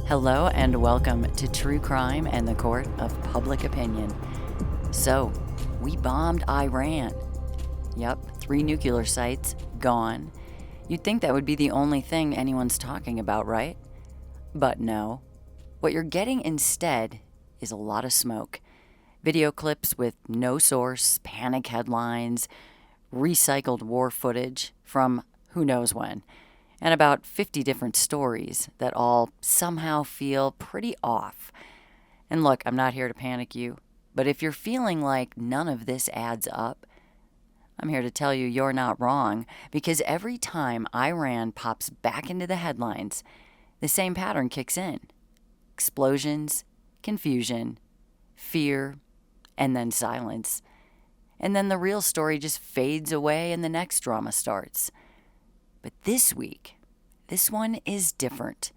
Hello and welcome to True Crime and the Court of Public Opinion. So, we bombed Iran. Yep, 3 nuclear sites gone. You'd think that would be the only thing anyone's talking about, right? But no. What you're getting instead is a lot of smoke. Video clips with no source, panic headlines, recycled war footage from who knows when, and about 50 different stories that all somehow feel pretty off. And look, I'm not here to panic you, but if you're feeling like none of this adds up, I'm here to tell you you're not wrong, because every time Iran pops back into the headlines, the same pattern kicks in. Explosions, confusion, fear, and then silence. And then the real story just fades away and the next drama starts. But this week, this one is different.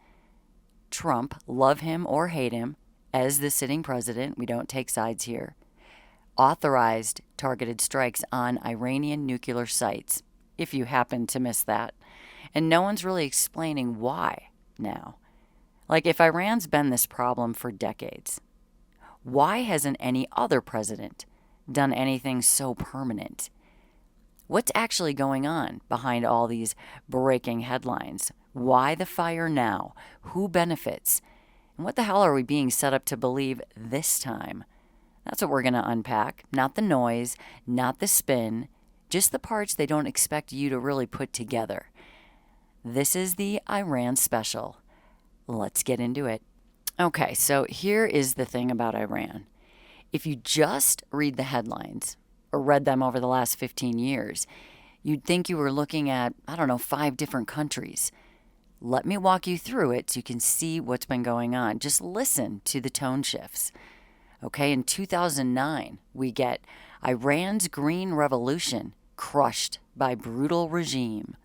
Trump, love him or hate him, as the sitting president, we don't take sides here, authorized targeted strikes on Iranian nuclear sites, if you happen to miss that. And no one's really explaining why now. Like, if Iran's been this problem for decades, why hasn't any other president done anything so permanent? What's actually going on behind all these breaking headlines? Why the fire now? Who benefits? And what the hell are we being set up to believe this time? That's what we're going to unpack. Not the noise, not the spin, just the parts they don't expect you to really put together. This is the Iran Special. Let's get into it. Okay, so here is the thing about Iran. If you just read the headlines, or read them over the last 15 years, you'd think you were looking at, 5 different countries. Let me walk you through it so you can see what's been going on. Just listen to the tone shifts. Okay, in 2009, we get Iran's Green Revolution crushed by brutal regime.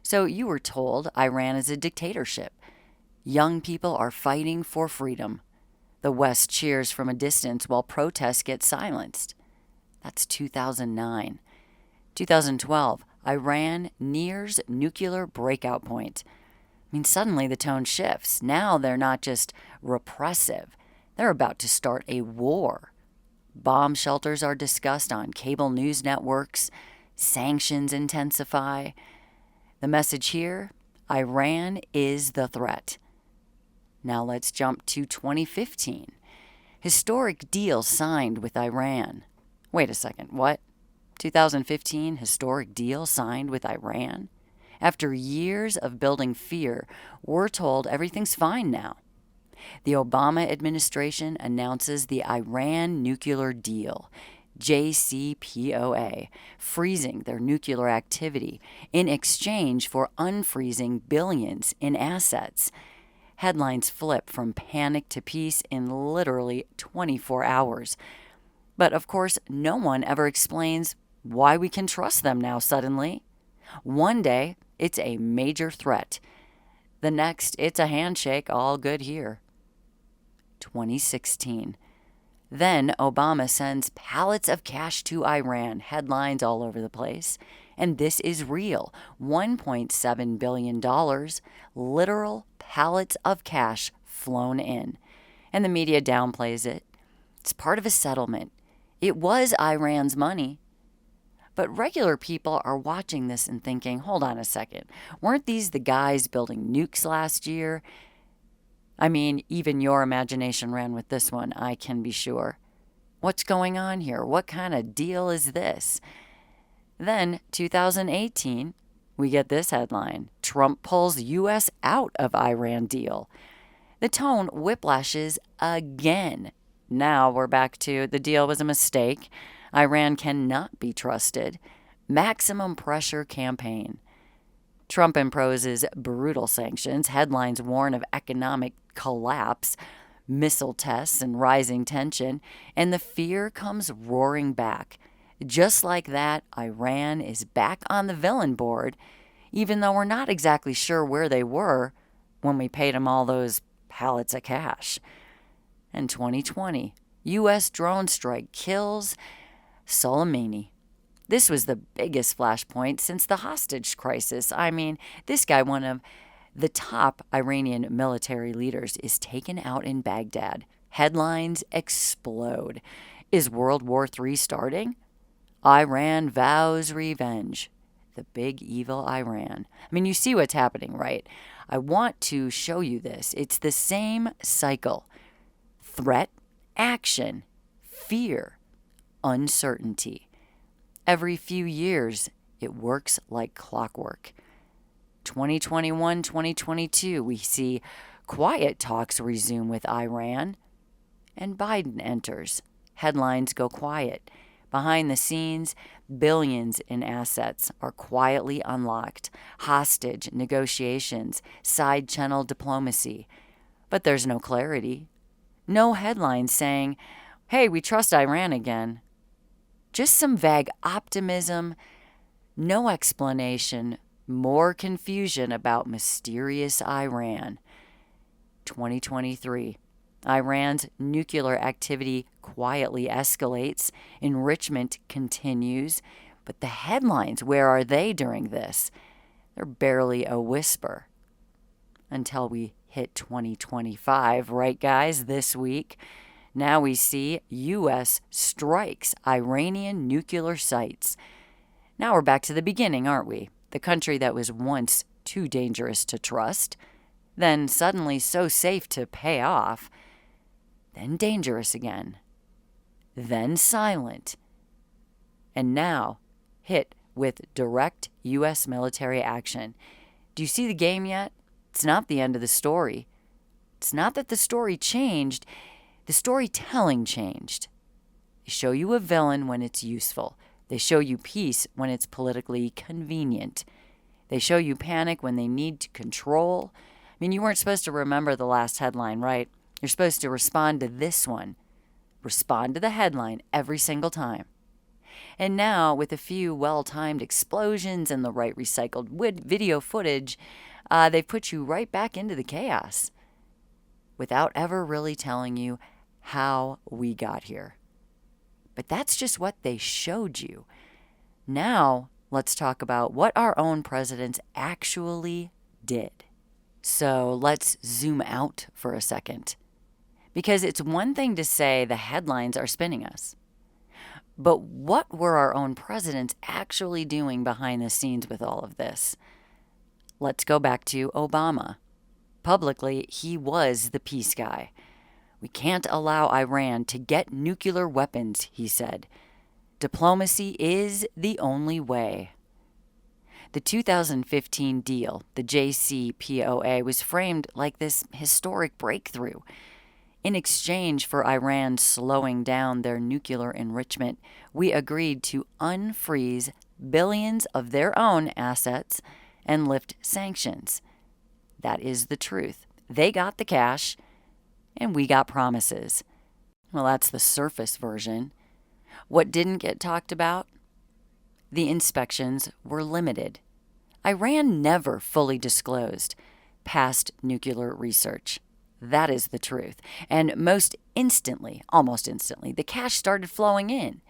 So you were told Iran is a dictatorship. Young people are fighting for freedom. The West cheers from a distance while protests get silenced. That's 2009. 2012, Iran nears nuclear breakout point. Suddenly the tone shifts. Now they're not just repressive. They're about to start a war. Bomb shelters are discussed on cable news networks. Sanctions intensify. The message here, Iran is the threat. Now let's jump to 2015. Historic deal signed with Iran. Wait a second, what? 2015 historic deal signed with Iran? After years of building fear, we're told everything's fine now. The Obama administration announces the Iran nuclear deal, JCPOA, freezing their nuclear activity in exchange for unfreezing billions in assets. Headlines flip from panic to peace in literally 24 hours. But of course, no one ever explains why we can trust them now suddenly. One day, it's a major threat. The next, it's a handshake, all good here. 2016. Then Obama sends pallets of cash to Iran, headlines all over the place. And this is real. $1.7 billion, literal pallets of cash flown in. And the media downplays it. It's part of a settlement. It was Iran's money. But regular people are watching this and thinking, hold on a second, weren't these the guys building nukes last year? Even your imagination ran with this one, I can be sure. What's going on here? What kind of deal is this? Then, 2018, we get this headline. Trump pulls U.S. out of Iran deal. The tone whiplashes again. Now we're back to the deal was a mistake. Iran cannot be trusted. Maximum pressure campaign. Trump imposes brutal sanctions. Headlines warn of economic collapse, missile tests, and rising tension. And the fear comes roaring back. Just like that, Iran is back on the villain board, even though we're not exactly sure where they were when we paid them all those pallets of cash. In 2020, U.S. drone strike kills Soleimani. This was the biggest flashpoint since the hostage crisis. This guy, one of the top Iranian military leaders is taken out in Baghdad. Headlines explode. Is World War III starting? Iran vows revenge. The big evil Iran. I mean, you see what's happening, right? I want to show you this. It's the same cycle. Threat, action, fear, uncertainty. Every few years, it works like clockwork. 2021, 2022, we see quiet talks resume with Iran, and Biden enters. Headlines go quiet. Behind the scenes, billions in assets are quietly unlocked. Hostage negotiations, side channel diplomacy. But there's no clarity. No headlines saying, hey, we trust Iran again. Just some vague optimism, no explanation, more confusion about mysterious Iran. 2023. Iran's nuclear activity quietly escalates. Enrichment continues. But the headlines, where are they during this? They're barely a whisper. Until we hit 2025, right, guys, this week. Now we see U.S. strikes Iranian nuclear sites. Now we're back to the beginning, aren't we? The country that was once too dangerous to trust, then suddenly so safe to pay off, then dangerous again, then silent, and now hit with direct U.S. military action. Do you see the game yet? It's not the end of the story. It's not that the story changed. The storytelling changed. They show you a villain when it's useful. They show you peace when it's politically convenient. They show you panic when they need to control. I mean, you weren't supposed to remember the last headline, right? You're supposed to respond to this one. Respond to the headline every single time. And now, with a few well-timed explosions and the right recycled video footage, they've put you right back into the chaos without ever really telling you how we got here. But that's just what they showed you. Now, let's talk about what our own presidents actually did. So let's zoom out for a second. Because it's one thing to say the headlines are spinning us. But what were our own presidents actually doing behind the scenes with all of this? Let's go back to Obama. Publicly, he was the peace guy. We can't allow Iran to get nuclear weapons, he said. Diplomacy is the only way. The 2015 deal, the JCPOA, was framed like this historic breakthrough. In exchange for Iran slowing down their nuclear enrichment, we agreed to unfreeze billions of their own assets and lift sanctions. That is the truth. They got the cash, and we got promises. Well, that's the surface version. What didn't get talked about? The inspections were limited. Iran never fully disclosed past nuclear research. That is the truth. And almost instantly, the cash started flowing in.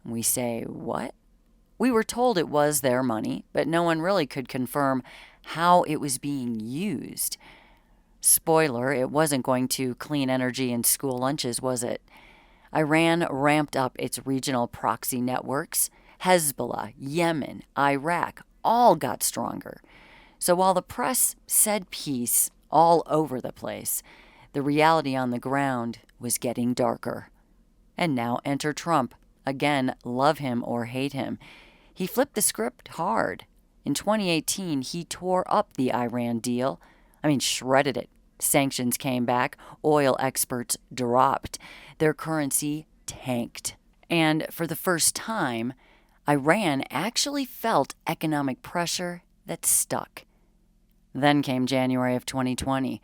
We say, what? We were told it was their money, but no one really could confirm how it was being used. Spoiler, it wasn't going to clean energy and school lunches, was it? Iran ramped up its regional proxy networks. Hezbollah, Yemen, Iraq all got stronger. So while the press said peace all over the place, the reality on the ground was getting darker. And now enter Trump. Again, love him or hate him. He flipped the script hard. In 2018, he tore up the Iran deal. Shredded it. Sanctions came back. Oil exports dropped. Their currency tanked. And for the first time, Iran actually felt economic pressure that stuck. Then came January of 2020.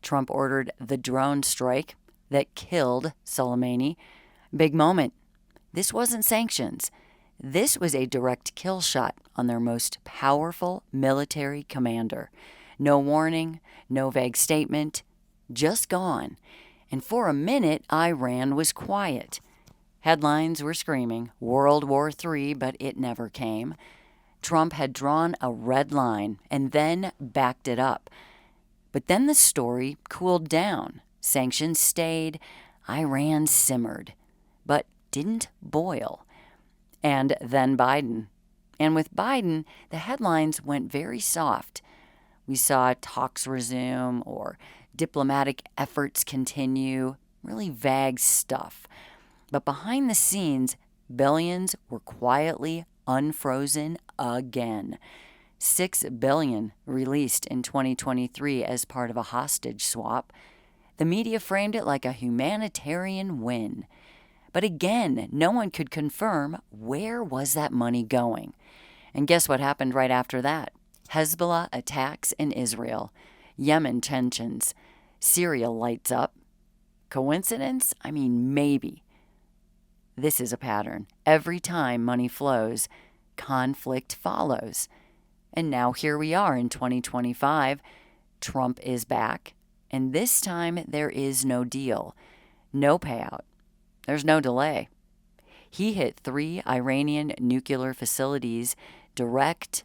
Trump ordered the drone strike that killed Soleimani. Big moment. This wasn't sanctions. This was a direct kill shot on their most powerful military commander. No warning, no vague statement, just gone. And for a minute, Iran was quiet. Headlines were screaming World War III, but it never came. Trump had drawn a red line and then backed it up. But then the story cooled down. Sanctions stayed. Iran simmered, but didn't boil. And then Biden. And with Biden, the headlines went very soft. We saw talks resume or diplomatic efforts continue, really vague stuff. But behind the scenes, billions were quietly unfrozen again. $6 billion released in 2023 as part of a hostage swap. The media framed it like a humanitarian win. But again, no one could confirm where was that money going. And guess what happened right after that? Hezbollah attacks in Israel. Yemen tensions. Syria lights up. Coincidence? I mean, maybe. This is a pattern. Every time money flows, conflict follows. And now here we are in 2025. Trump is back. And this time there is no deal. No payout. There's no delay. He hit 3 Iranian nuclear facilities, direct,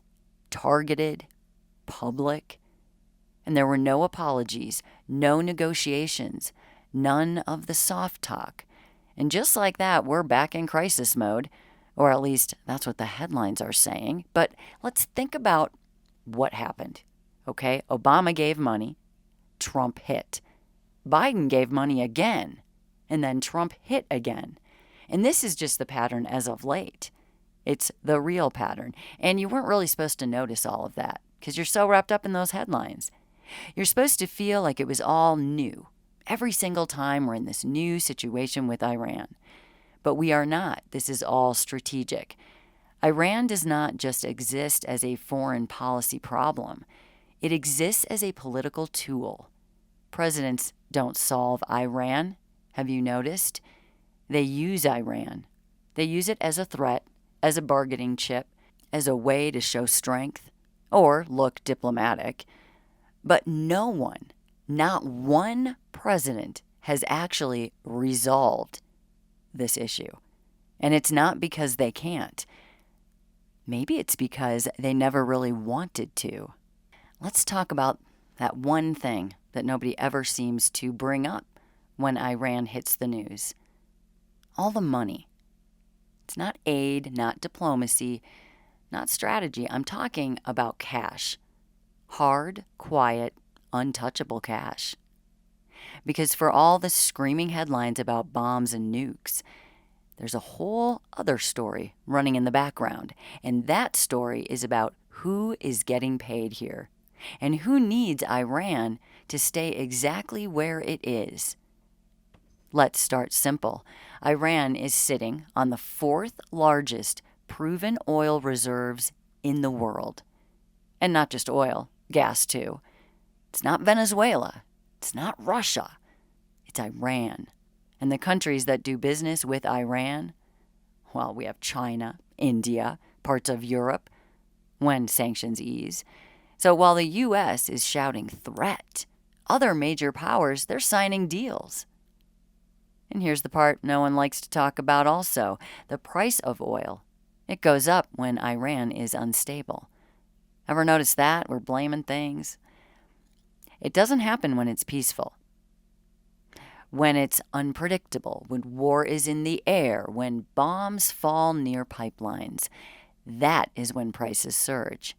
targeted, public. And there were no apologies, no negotiations, none of the soft talk. And just like that, we're back in crisis mode. Or at least that's what the headlines are saying. But let's think about what happened. Okay, Obama gave money. Trump hit. Biden gave money again. And then Trump hit again. And this is just the pattern as of late. It's the real pattern. And you weren't really supposed to notice all of that because you're so wrapped up in those headlines. You're supposed to feel like it was all new. Every single time we're in this new situation with Iran. But we are not. This is all strategic. Iran does not just exist as a foreign policy problem. It exists as a political tool. Presidents don't solve Iran. Have you noticed? They use Iran. They use it as a threat, as a bargaining chip, as a way to show strength or look diplomatic. But no one, not one president, has actually resolved this issue. And it's not because they can't. Maybe it's because they never really wanted to. Let's talk about that one thing that nobody ever seems to bring up when Iran hits the news. All the money. It's not aid, not diplomacy, not strategy. I'm talking about cash. Hard, quiet, untouchable cash. Because for all the screaming headlines about bombs and nukes, there's a whole other story running in the background. And that story is about who is getting paid here and who needs Iran to stay exactly where it is. Let's start simple. Iran is sitting on the 4th largest proven oil reserves in the world. And not just oil, gas too. It's not Venezuela. It's not Russia. It's Iran. And the countries that do business with Iran, well, we have China, India, parts of Europe, when sanctions ease. So while the U.S. is shouting threat, other major powers, they're signing deals. And here's the part no one likes to talk about also, the price of oil. It goes up when Iran is unstable. Ever notice that? We're blaming things. It doesn't happen when it's peaceful. When it's unpredictable, when war is in the air, when bombs fall near pipelines, that is when prices surge.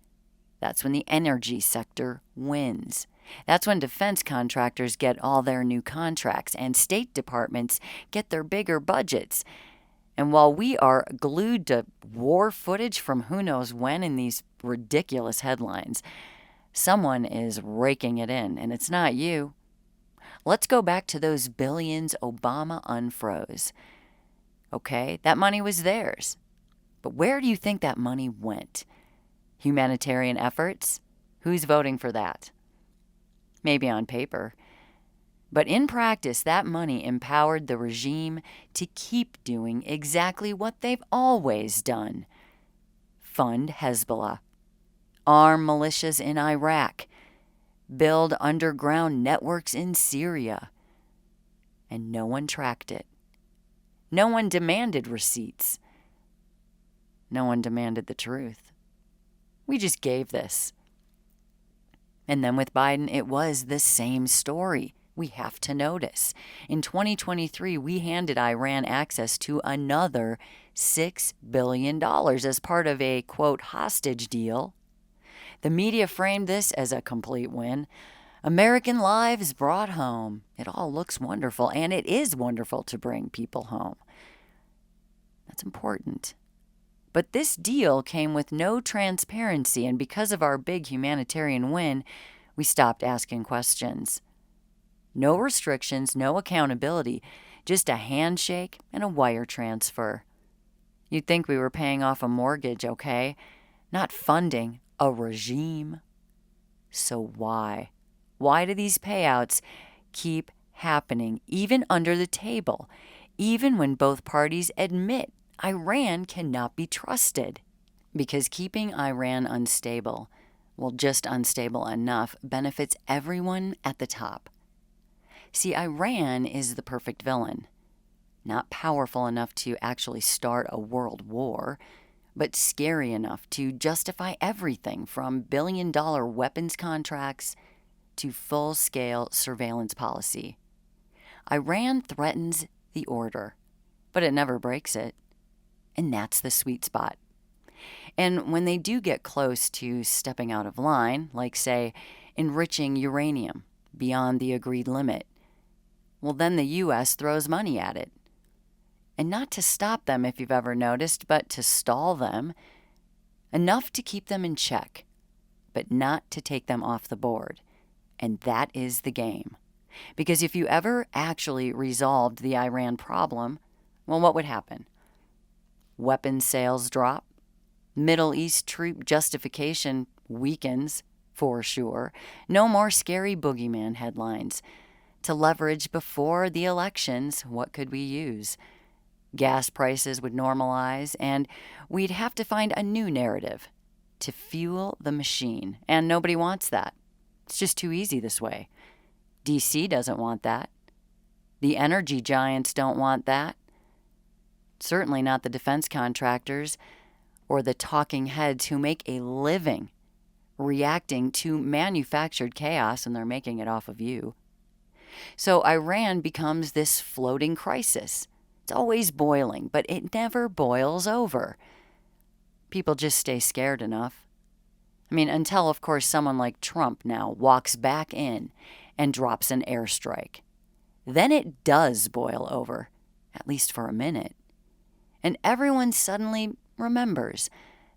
That's when the energy sector wins. That's when defense contractors get all their new contracts and state departments get their bigger budgets. And while we are glued to war footage from who knows when in these ridiculous headlines, someone is raking it in, and it's not you. Let's go back to those billions Obama unfroze. Okay, that money was theirs. But where do you think that money went? Humanitarian efforts? Who's voting for that? Maybe on paper. But in practice, that money empowered the regime to keep doing exactly what they've always done. Fund Hezbollah. Arm militias in Iraq. Build underground networks in Syria. And no one tracked it. No one demanded receipts. No one demanded the truth. We just gave this. And then with Biden, it was the same story. We have to notice. In 2023, we handed Iran access to another $6 billion as part of a, quote, hostage deal. The media framed this as a complete win. American lives brought home. It all looks wonderful, and it is wonderful to bring people home. That's important. But this deal came with no transparency, and because of our big humanitarian win, we stopped asking questions. No restrictions, no accountability, just a handshake and a wire transfer. You'd think we were paying off a mortgage, okay? Not funding a regime. So why? Why do these payouts keep happening, even under the table, even when both parties admit Iran cannot be trusted? Because keeping Iran unstable, well, just unstable enough, benefits everyone at the top. See, Iran is the perfect villain. Not powerful enough to actually start a world war, but scary enough to justify everything from billion-dollar weapons contracts to full-scale surveillance policy. Iran threatens the order, but it never breaks it. And that's the sweet spot. And when they do get close to stepping out of line, like, say, enriching uranium beyond the agreed limit, well, then the U.S. throws money at it. And not to stop them, if you've ever noticed, but to stall them, enough to keep them in check, but not to take them off the board. And that is the game. Because if you ever actually resolved the Iran problem, well, what would happen? Weapons sales drop. Middle East troop justification weakens, for sure. No more scary boogeyman headlines. To leverage before the elections, what could we use? Gas prices would normalize, and we'd have to find a new narrative to fuel the machine. And nobody wants that. It's just too easy this way. DC doesn't want that. The energy giants don't want that. Certainly not the defense contractors or the talking heads who make a living reacting to manufactured chaos, and they're making it off of you. So Iran becomes this floating crisis. It's always boiling, but it never boils over. People just stay scared enough. I mean, until, of course, someone like Trump now walks back in and drops an airstrike. Then it does boil over, at least for a minute. And everyone suddenly remembers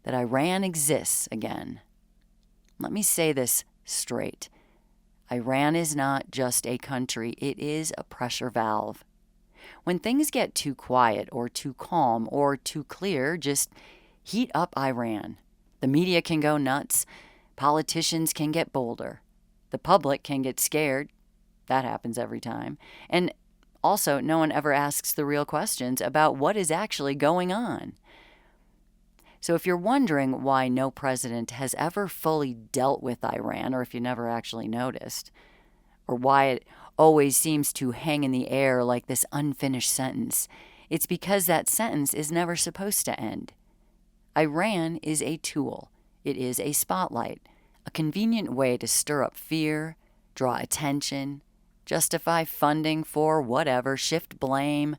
that Iran exists again. Let me say this straight. Iran is not just a country, it is a pressure valve. When things get too quiet or too calm or too clear, just heat up Iran. The media can go nuts. Politicians can get bolder. The public can get scared. That happens every time. And also, no one ever asks the real questions about what is actually going on. So if you're wondering why no president has ever fully dealt with Iran, or if you never actually noticed, or why it always seems to hang in the air like this unfinished sentence, it's because that sentence is never supposed to end. Iran is a tool. It is a spotlight, a convenient way to stir up fear, draw attention, justify funding for whatever, shift blame.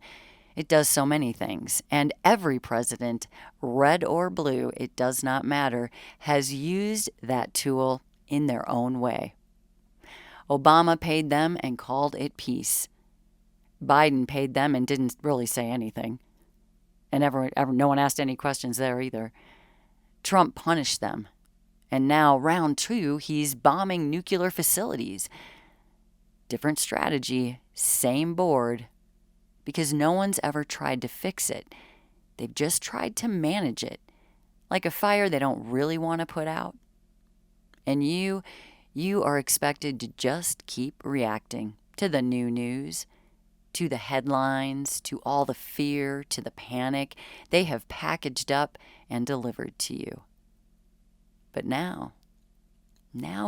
It does so many things. And every president, red or blue, it does not matter, has used that tool in their own way. Obama paid them and called it peace. Biden paid them and didn't really say anything. And no one asked any questions there either. Trump punished them. And now, round two, he's bombing nuclear facilities. Different strategy, same board. Because no one's ever tried to fix it. They've just tried to manage it, like a fire they don't really want to put out. And you are expected to just keep reacting to the new news, to the headlines, to all the fear, to the panic they have packaged up and delivered to you. But now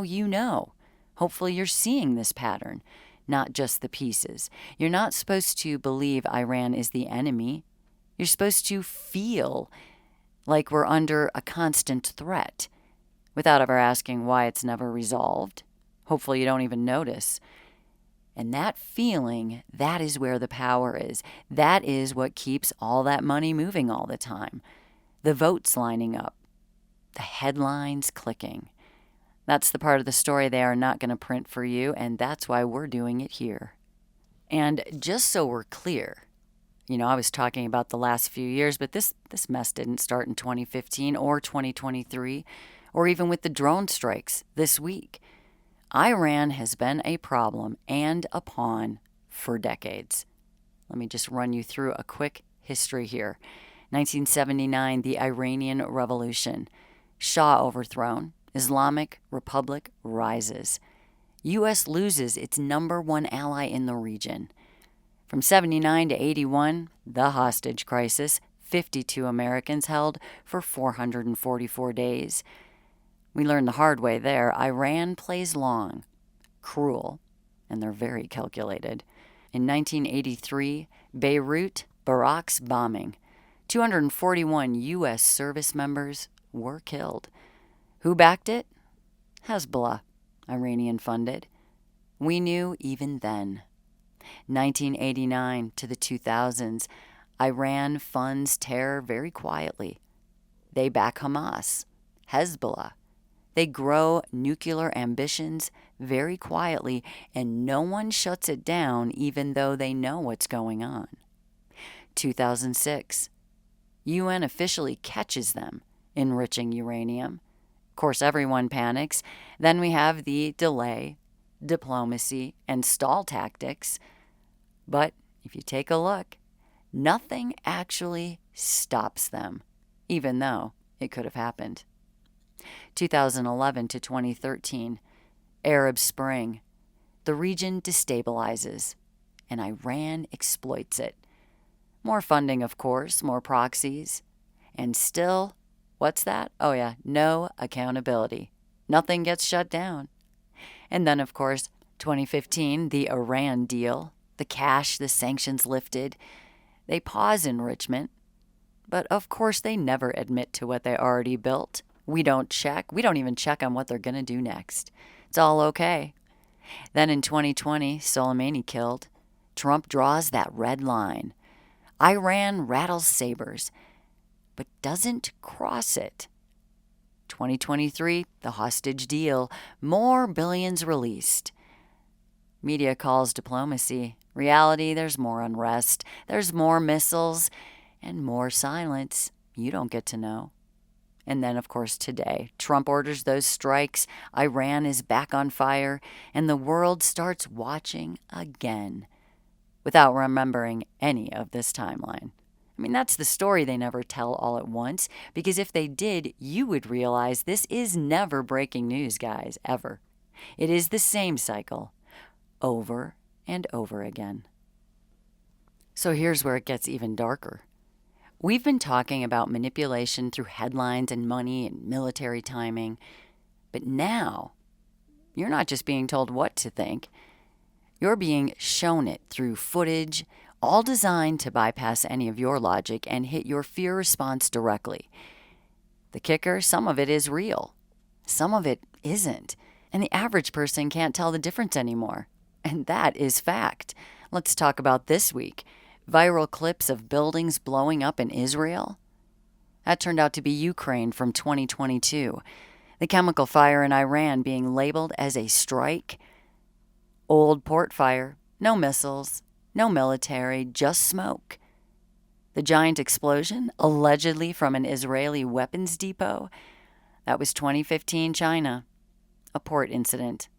you know. Hopefully you're seeing this pattern. Not just the pieces. You're not supposed to believe Iran is the enemy. You're supposed to feel like we're under a constant threat. without ever asking why it's never resolved. Hopefully you don't even notice. And that feeling, that is where the power is. That is what keeps all that money moving all the time. The votes lining up. The headlines clicking. That's the part of the story they are not going to print for you, and that's why we're doing it here. And just so we're clear, I was talking about the last few years, but this mess didn't start in 2015 or 2023, or even with the drone strikes this week. Iran has been a problem and a pawn for decades. Let me just run you through a quick history here. 1979, the Iranian Revolution. Shah overthrown. Islamic Republic rises. U.S. loses its number one ally in the region. From 79 to 81, the hostage crisis. 52 Americans held for 444 days. We learned the hard way there. Iran plays long, cruel, and they're very calculated. In 1983, Beirut, Iraq's bombing. 241 U.S. service members were killed. Who backed it? Hezbollah, Iranian-funded. We knew even then. 1989 to the 2000s, Iran funds terror very quietly. They back Hamas, Hezbollah. They grow nuclear ambitions very quietly, and no one shuts it down even though they know what's going on. 2006, UN officially catches them enriching uranium. Of course, everyone panics. Then we have the delay, diplomacy, and stall tactics. But if you take a look, nothing actually stops them, even though it could have happened. 2011 to 2013, Arab Spring. The region destabilizes, and Iran exploits it. More funding, of course, more proxies, and still, what's that? Oh yeah, no accountability. Nothing gets shut down. And then, of course, 2015, the Iran deal, the cash, the sanctions lifted. They pause enrichment, but of course they never admit to what they already built. We don't check. We don't even check on what they're going to do next. It's all okay. Then in 2020, Soleimani killed. Trump draws that red line. Iran rattles sabers, but doesn't cross it. 2023, the hostage deal. More billions released. Media calls diplomacy. Reality, there's more unrest. There's more missiles and more silence. You don't get to know. And then, of course, today, Trump orders those strikes, Iran is back on fire, and the world starts watching again without remembering any of this timeline. I mean, that's the story they never tell all at once, because if they did, you would realize this is never breaking news, guys, ever. It is the same cycle, over and over again. So here's where it gets even darker. We've been talking about manipulation through headlines and money and military timing, but now you're not just being told what to think. You're being shown it through footage, all designed to bypass any of your logic and hit your fear response directly. The kicker, some of it is real. Some of it isn't. And the average person can't tell the difference anymore. And that is fact. Let's talk about this week. Viral clips of buildings blowing up in Israel. That turned out to be Ukraine from 2022. The chemical fire in Iran being labeled as a strike. Old port fire, no missiles, no military, just smoke. The giant explosion, allegedly from an Israeli weapons depot. That was 2015 China. A port incident.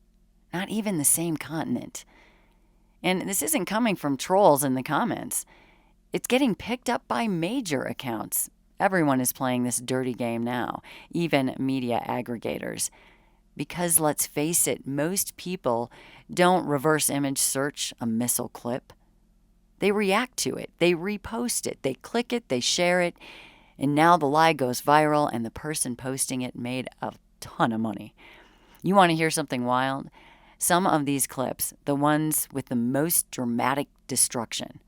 Not even the same continent. And this isn't coming from trolls in the comments. It's getting picked up by major accounts. Everyone is playing this dirty game now, even media aggregators. Because let's face it, most people don't reverse image search a missile clip. They react to it. They repost it. They click it. They share it. And now the lie goes viral and the person posting it made a ton of money. You want to hear something wild? Some of these clips, the ones with the most dramatic destruction,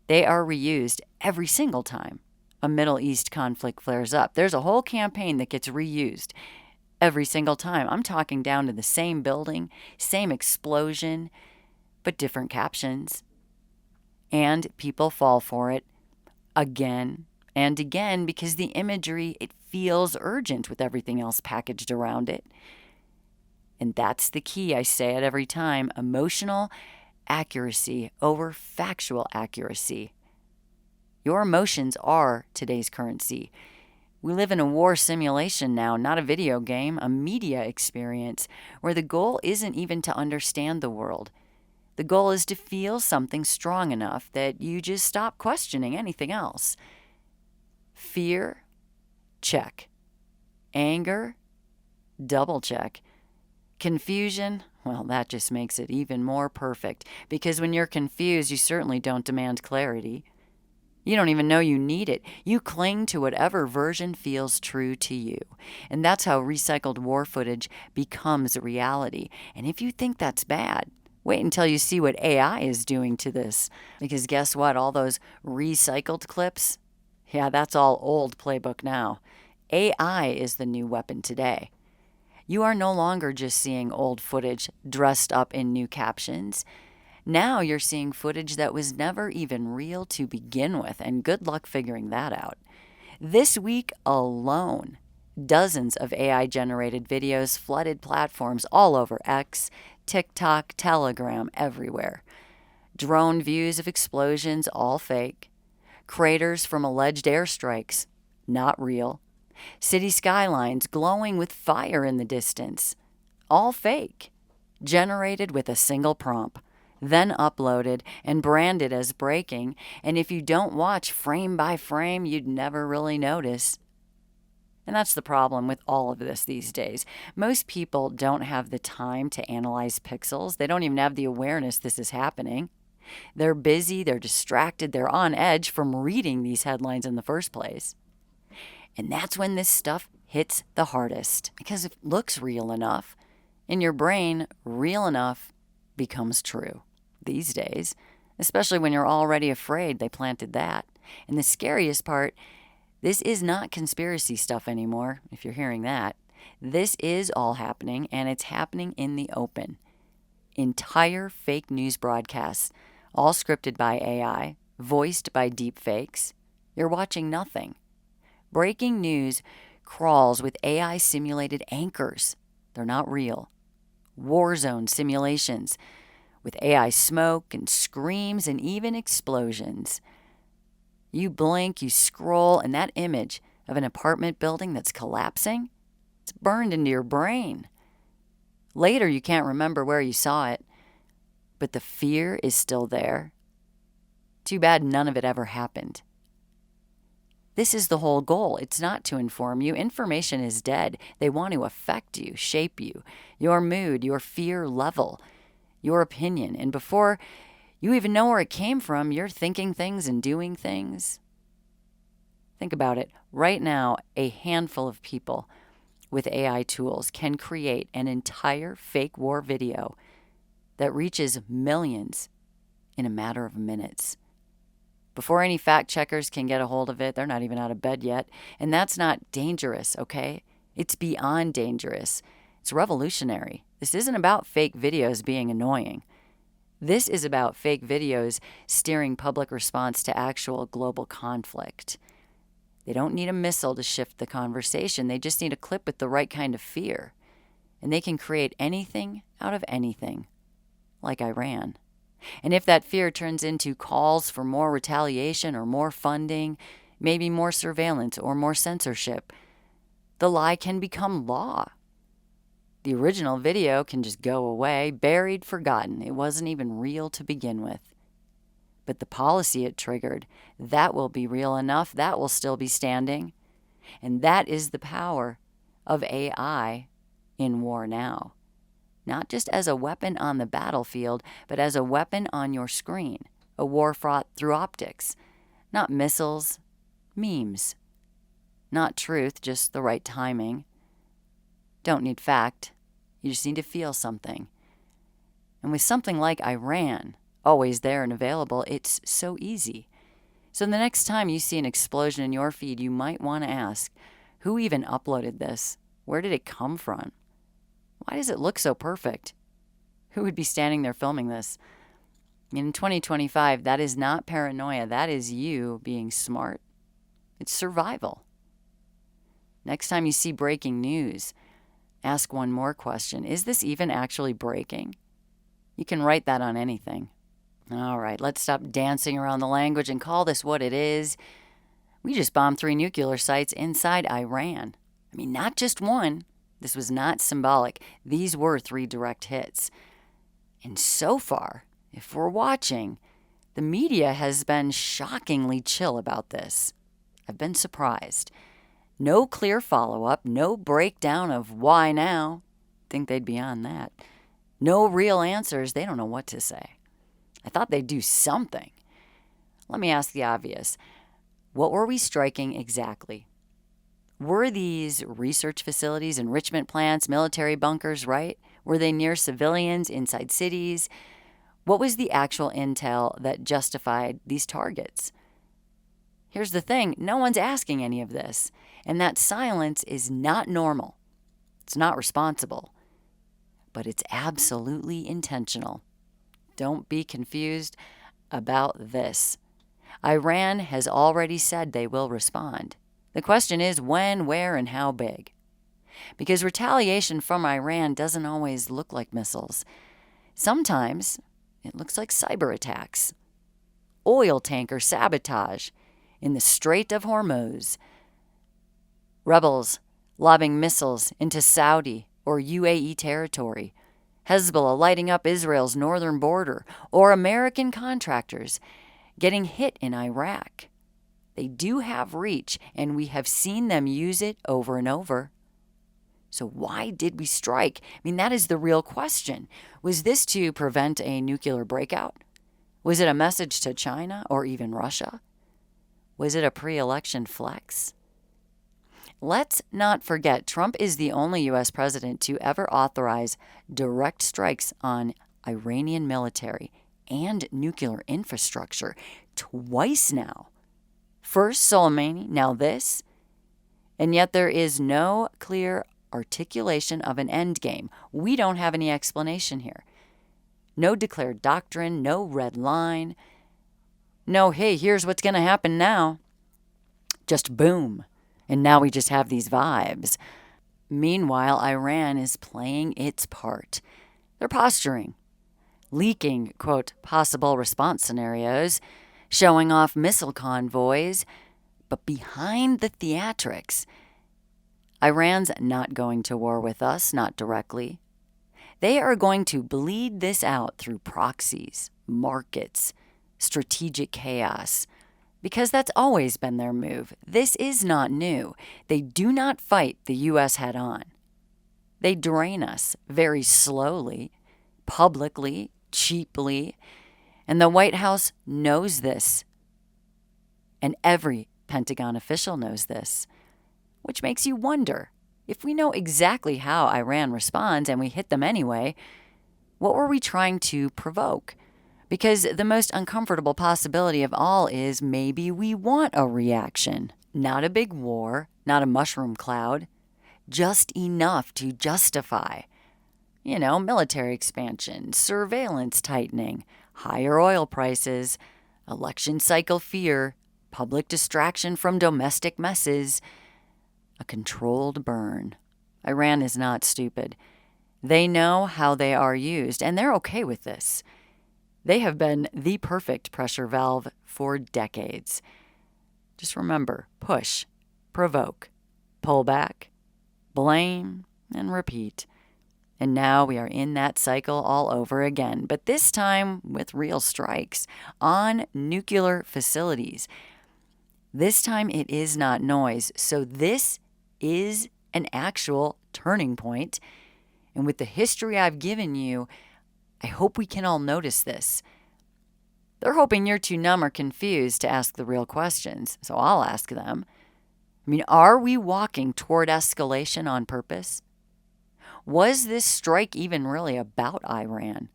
they are reused every single time a Middle East conflict flares up. There's a whole campaign that gets reused. every single time. I'm talking down to the same building, same explosion, but different captions. And people fall for it again and again because the imagery, it feels urgent with everything else packaged around it. And that's the key. I say it every time. Emotional accuracy over factual accuracy. Your emotions are today's currency. We live in a war simulation now, not a video game, a media experience where the goal isn't even to understand the world. The goal is to feel something strong enough that you just stop questioning anything else. Fear, check. Anger, double check. Confusion, well, that just makes it even more perfect, because when you're confused, you certainly don't demand clarity. You don't even know you need it. You cling to whatever version feels true to you. And that's how recycled war footage becomes a reality. And if you think that's bad, wait until you see what AI is doing to this. Because guess what? All those recycled clips, yeah, that's all old playbook now. AI is the new weapon today. You are no longer just seeing old footage dressed up in new captions. Now you're seeing footage that was never even real to begin with, and good luck figuring that out. This week alone, dozens of AI-generated videos flooded platforms all over X, TikTok, Telegram, everywhere. Drone views of explosions, all fake. Craters from alleged airstrikes, not real. City skylines glowing with fire in the distance, all fake. Generated with a single prompt, then uploaded and branded as breaking, and if you don't watch frame by frame, you'd never really notice. And that's the problem with all of this these days. Most people don't have the time to analyze pixels. They don't even have the awareness this is happening. They're busy, they're distracted, they're on edge from reading these headlines in the first place. And that's when this stuff hits the hardest, because if it looks real enough, in your brain, real enough becomes true these days, especially when you're already afraid they planted that. And the scariest part, this is not conspiracy stuff anymore, if you're hearing that. This is all happening, and it's happening in the open. Entire fake news broadcasts, all scripted by AI, voiced by deepfakes. You're watching nothing. Breaking news crawls with AI-simulated anchors. They're not real. War zone simulations with AI smoke and screams and even explosions. You blink, you scroll, and that image of an apartment building that's collapsing, it's burned into your brain. Later, you can't remember where you saw it, but the fear is still there. Too bad none of it ever happened. This is the whole goal. It's not to inform you. Information is dead. They want to affect you, shape you, your mood, your fear level, your opinion. And before you even know where it came from, you're thinking things and doing things. Think about it. Right now, a handful of people with AI tools can create an entire fake war video that reaches millions in a matter of minutes. Before any fact checkers can get a hold of it, they're not even out of bed yet. And that's not dangerous, okay? It's beyond dangerous. It's revolutionary. This isn't about fake videos being annoying. This is about fake videos steering public response to actual global conflict. They don't need a missile to shift the conversation. They just need a clip with the right kind of fear. And they can create anything out of anything, like Iran. And if that fear turns into calls for more retaliation or more funding, maybe more surveillance or more censorship, the lie can become law. The original video can just go away, buried, forgotten. It wasn't even real to begin with. But the policy it triggered, that will be real enough. That will still be standing. And that is the power of AI in war now. Not just as a weapon on the battlefield, but as a weapon on your screen, a war fought through optics. Not missiles, memes. Not truth, just the right timing. Don't need fact, you just need to feel something. And with something like Iran, always there and available, it's so easy. So the next time you see an explosion in your feed, you might want to ask, who even uploaded this? Where did it come from? Why does it look so perfect? Who would be standing there filming this? In 2025, that is not paranoia. That is you being smart. It's survival. Next time you see breaking news, ask one more question. Is this even actually breaking? You can write that on anything. All right, let's stop dancing around the language and call this what it is. We just bombed 3 nuclear sites inside Iran. I mean, not just one. This was not symbolic. These were 3 direct hits. And so far, if we're watching, the media has been shockingly chill about this. I've been surprised. No clear follow-up, no breakdown of why now. Think they'd be on that. No real answers. They don't know what to say. I thought they'd do something. Let me ask the obvious. What were we striking exactly? Were these research facilities, enrichment plants, military bunkers, right? Were they near civilians, inside cities? What was the actual intel that justified these targets? Here's the thing, no one's asking any of this, and that silence is not normal. It's not responsible, but it's absolutely intentional. Don't be confused about this. Iran has already said they will respond. The question is when, where, and how big. Because retaliation from Iran doesn't always look like missiles. Sometimes it looks like cyber attacks, oil tanker sabotage in the Strait of Hormuz, rebels lobbing missiles into Saudi or UAE territory, Hezbollah lighting up Israel's northern border, or American contractors getting hit in Iraq. They do have reach, and we have seen them use it over and over. So why did we strike? I mean, that is the real question. Was this to prevent a nuclear breakout? Was it a message to China or even Russia? Was it a pre-election flex? Let's not forget, Trump is the only U.S. president to ever authorize direct strikes on Iranian military and nuclear infrastructure. Twice now. First Soleimani, now this. And yet there is no clear articulation of an end game. We don't have any explanation here. No declared doctrine, no red line. No, hey, here's what's going to happen now. Just boom. And now we just have these vibes. Meanwhile, Iran is playing its part. They're posturing, leaking, quote, possible response scenarios, showing off missile convoys. But behind the theatrics, Iran's not going to war with us, not directly. They are going to bleed this out through proxies, markets, strategic chaos, because that's always been their move. This is not new. They do not fight the U.S. head on. They drain us very slowly, publicly, cheaply, and the White House knows this. And every Pentagon official knows this, which makes you wonder, if we know exactly how Iran responds and we hit them anyway, what were we trying to provoke? Because the most uncomfortable possibility of all is maybe we want a reaction. Not a big war, not a mushroom cloud, just enough to justify, military expansion, surveillance tightening, higher oil prices, election cycle fear, public distraction from domestic messes, a controlled burn. Iran is not stupid. They know how they are used, and they're okay with this. They have been the perfect pressure valve for decades. Just remember, push, provoke, pull back, blame, and repeat. And now we are in that cycle all over again, but this time with real strikes on nuclear facilities. This time it is not noise, so this is an actual turning point. And with the history I've given you, I hope we can all notice this. They're hoping you're too numb or confused to ask the real questions, so I'll ask them. Are we walking toward escalation on purpose? Was this strike even really about Iran?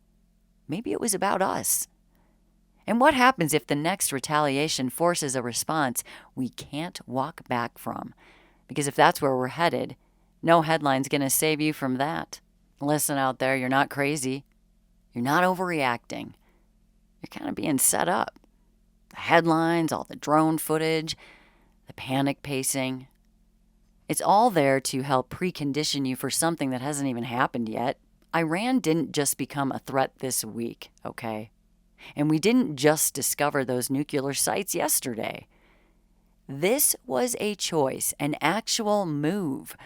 Maybe it was about us. And what happens if the next retaliation forces a response we can't walk back from? Because if that's where we're headed, No headline's going to save you from that. Listen out there, you're not crazy. You're not overreacting. You're kind of being set up. The headlines, all the drone footage, the panic pacing. It's all there to help precondition you for something that hasn't even happened yet. Iran didn't just become a threat this week, okay? And we didn't just discover those nuclear sites yesterday. This was a choice, an actual move,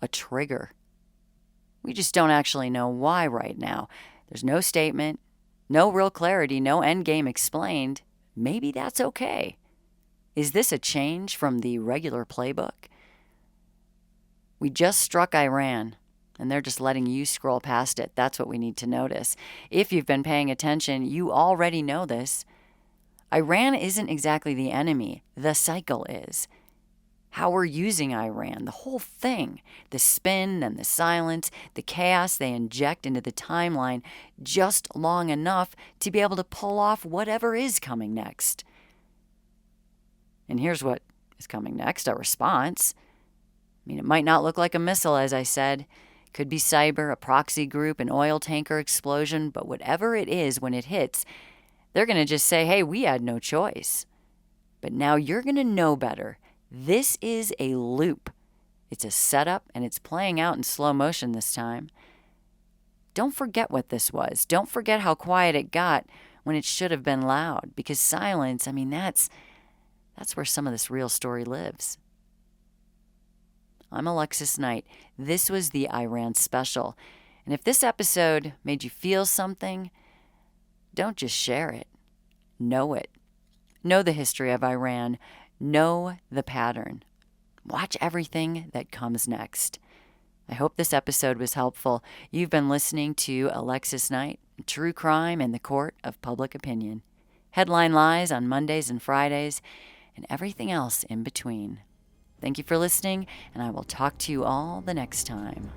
a trigger. We just don't actually know why right now. There's no statement, no real clarity, no endgame explained. Maybe that's okay. Is this a change from the regular playbook? We just struck Iran, and they're just letting you scroll past it. That's what we need to notice. If you've been paying attention, you already know this. Iran isn't exactly the enemy. The cycle is. How we're using Iran, the whole thing, the spin and the silence, the chaos they inject into the timeline just long enough to be able to pull off whatever is coming next. And here's what is coming next, a response. I mean, it might not look like a missile, as I said. It could be cyber, a proxy group, an oil tanker explosion, but whatever it is when it hits, they're going to just say, hey, we had no choice. But now you're going to know better. This is a loop. It's a setup, and it's playing out in slow motion this time. Don't forget what this was. Don't forget how quiet it got when it should have been loud, because silence, I mean, that's where some of this real story lives. I'm Alexis Knight. This was the Iran Special. And if this episode made you feel something, don't just share it. Know it. Know the history of Iran. Know the pattern. Watch everything that comes next. I hope this episode was helpful. You've been listening to Alexis Knight, True Crime and the Court of Public Opinion. Headline Lies on Mondays and Fridays, and everything else in between. Thank you for listening, and I will talk to you all the next time.